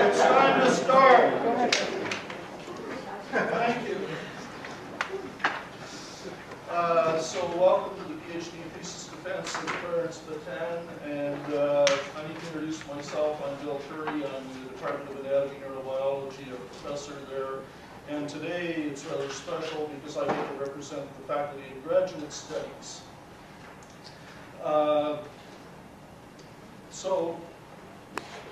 it's time to start. Thank you. So welcome to the PhD thesis defense of Clarence Batan, and I need to introduce myself. I'm Bill Curry. I'm in the Department of Anatomy and Neurobiology, a professor there. And today it's rather special because I get to represent the faculty in graduate studies. So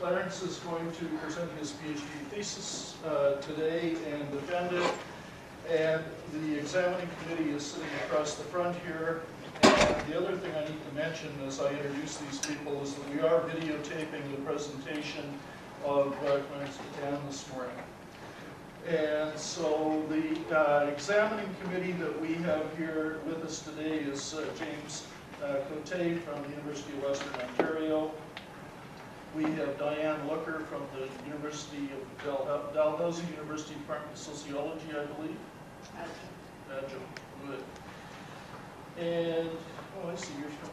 Clarence is going to present his PhD thesis today and defend it. And the examining committee is sitting across the front here. And the other thing I need to mention as I introduce these people is that we are videotaping the presentation of Clarence Batan this morning. And so the examining committee that we have here with us today is James Cote from the University of Western Ontario. We have Diane Looker from the University of Dalhousie University Department of Sociology, I believe. Adjunct. Good. And, oh, I see, you're from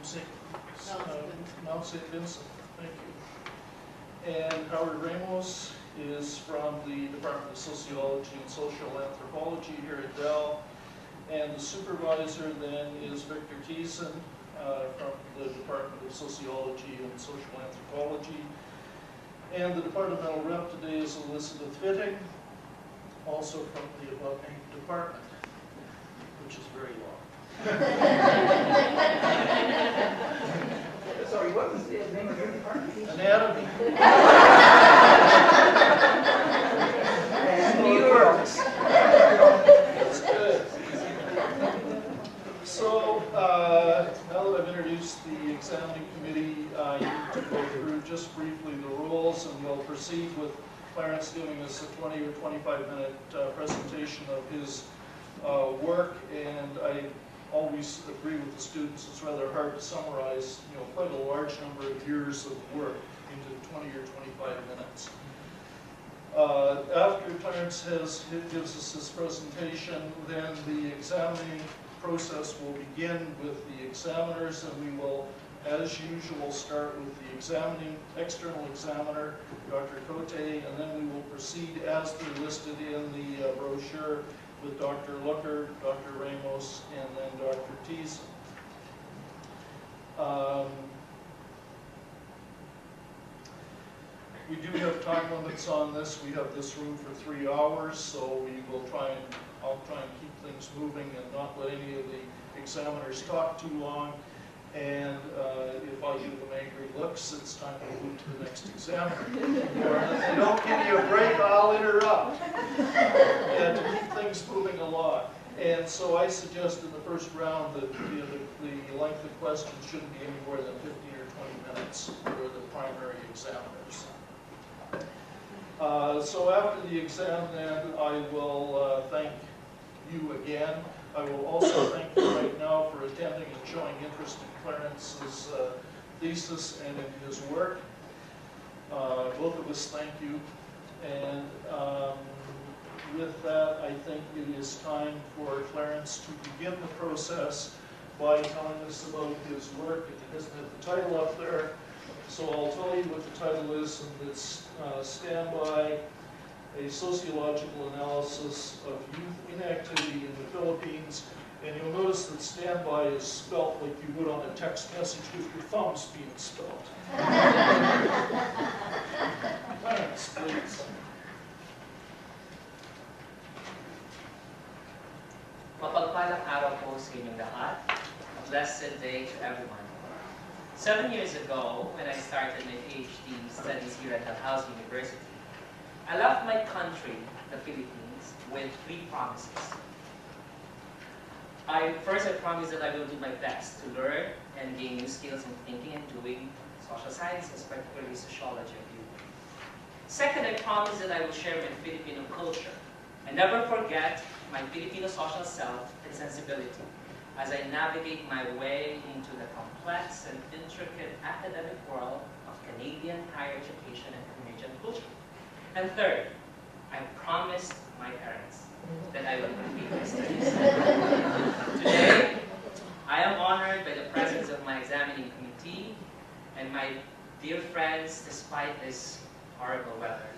Mount St. Vincent. Thank you. And Howard Ramos is from the Department of Sociology and Social Anthropology here at Dal. And the supervisor then is Victor Thiessen from the Department of Sociology and Social Anthropology. And the departmental rep today is Elizabeth Fitting, also from the above-named department, which is very long. Sorry, what was the name of your department? Anatomy. New York. That's good. So, now that I've introduced the examining committee, I need to go through just briefly the rules, and we'll proceed with Clarence giving us a 20 or 25-minute presentation of his work. And I always agree with the students, it's rather hard to summarize, quite a large number of years of work into 20 or 25 minutes. After Clarence gives us his presentation, then the examining process will begin with the examiners, and we will, as usual, start with the external examiner, Dr. Cote, and then we will proceed as they're listed in the brochure with Dr. Looker, Dr. Ramos, and then Dr. Thiessen. We do have time limits on this. We have this room for 3 hours, so I'll try and keep things moving and not let any of the examiners talk too long. And if I give them angry looks, it's time to move to the next examiner. Or if they don't give you a break, I'll interrupt. And to keep things moving along. And so I suggest in the first round that the length of questions shouldn't be any more than 15 or 20 minutes for the primary examiners. So after the exam, then, I will thank you again. I will also thank you right now for attending and showing interest in Clarence's thesis and in his work. Both of us thank you. And with that, I think it is time for Clarence to begin the process by telling us about his work. It doesn't have the title up there, so I'll tell you what the title is, and it's Istambay, a sociological analysis of youth inactivity in the Philippines. And you'll notice that standby is spelt like you would on a text message with your thumbs being spelt. Clarence, please. Mapagpalang araw po sa inyong lahat. A blessed day to everyone. 7 years ago, when I started my PhD studies here at Dalhousie University, I left my country, the Philippines, with 3 promises. First, I promised that I will do my best to learn and gain new skills in thinking and doing social sciences, particularly sociology of youth. Second, I promised that I will share my Filipino culture and never forget my Filipino social self and sensibility as I navigate my way into the complex and intricate academic world of Canadian higher education and Canadian culture. And third, I promised my parents that I will complete my studies. Today, I am honored by the presence of my examining committee and my dear friends, despite this horrible weather,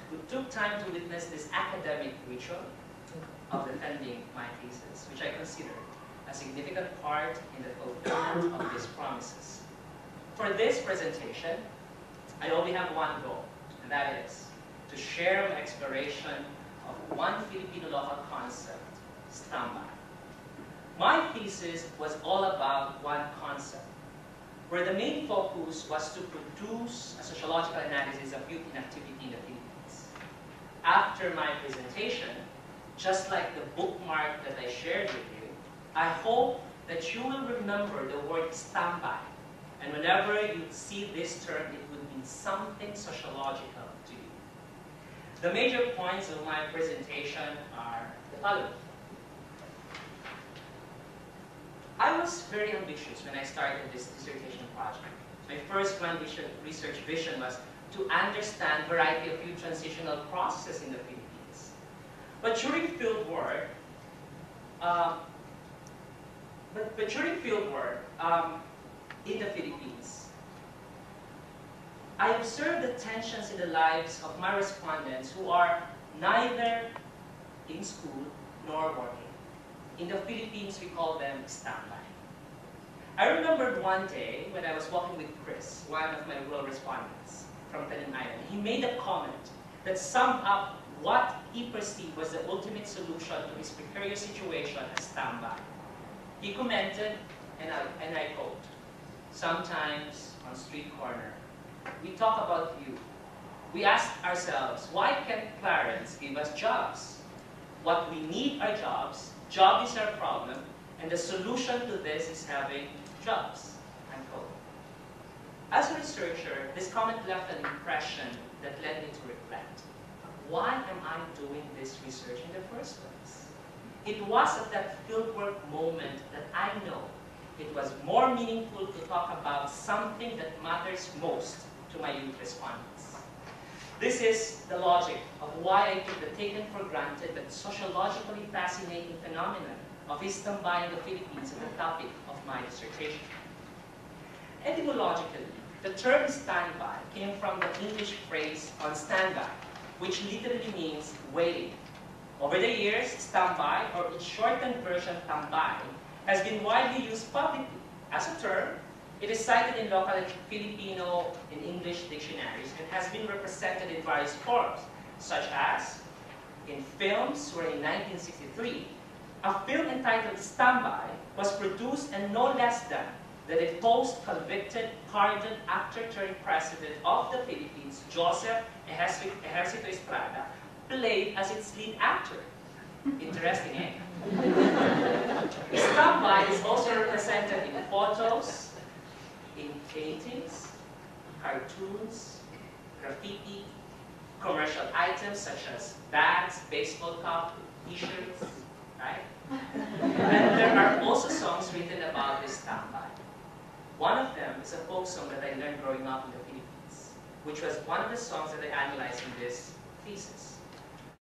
who took time to witness this academic ritual of defending my thesis, which I consider a significant part in the fulfillment of these promises. For this presentation, I only have one goal, and that is to share my exploration of one Filipino local concept, Istambay. My thesis was all about one concept, where the main focus was to produce a sociological analysis of youth inactivity in the Philippines. After my presentation, just like the bookmark that I shared with you, I hope that you will remember the word Istambay, and whenever you see this term, it would mean something sociological to you. The major points of my presentation are the following. I was very ambitious when I started this dissertation project. My first grand research vision was to understand a variety of youth transitional processes in the Philippines. But during field work, in the Philippines, I observed the tensions in the lives of my respondents who are neither in school nor working. In the Philippines, we call them Istambay. I remembered one day when I was walking with Chris, one of my rural respondents from Talim Island. He made a comment that summed up what he perceived was the ultimate solution to his precarious situation as Istambay. He commented, and I quote, "Sometimes on street corner, we talk about you. We ask ourselves, why can't Clarence give us jobs? What we need are jobs. Job is our problem, and the solution to this is having jobs." Unquote. As a researcher, this comment left an impression that led me to reflect. Why am I doing this research in the first place? It was at that fieldwork moment that I know it was more meaningful to talk about something that matters most to my youth respondents. This is the logic of why I took the taken for granted but sociologically fascinating phenomenon of Istambay in the Philippines as the topic of my dissertation. Etymologically, the term standby came from the English phrase on standby, which literally means waiting. Over the years, standby, or its shortened version tambay, has been widely used publicly. As a term, it is cited in local Filipino and English dictionaries and has been represented in various forms, such as in films where in 1963, a film entitled Istambay was produced and no less than that a post-convicted, pardoned actor turned president of the Philippines, Joseph Ejercito Estrada, played as its lead actor. Interesting, eh? Istambay is also represented in photos, in paintings, cartoons, graffiti, commercial items such as bags, baseball cap, t-shirts, right? And there are also songs written about this Istambay. One of them is a folk song that I learned growing up in the Philippines, which was one of the songs that I analyzed in this thesis.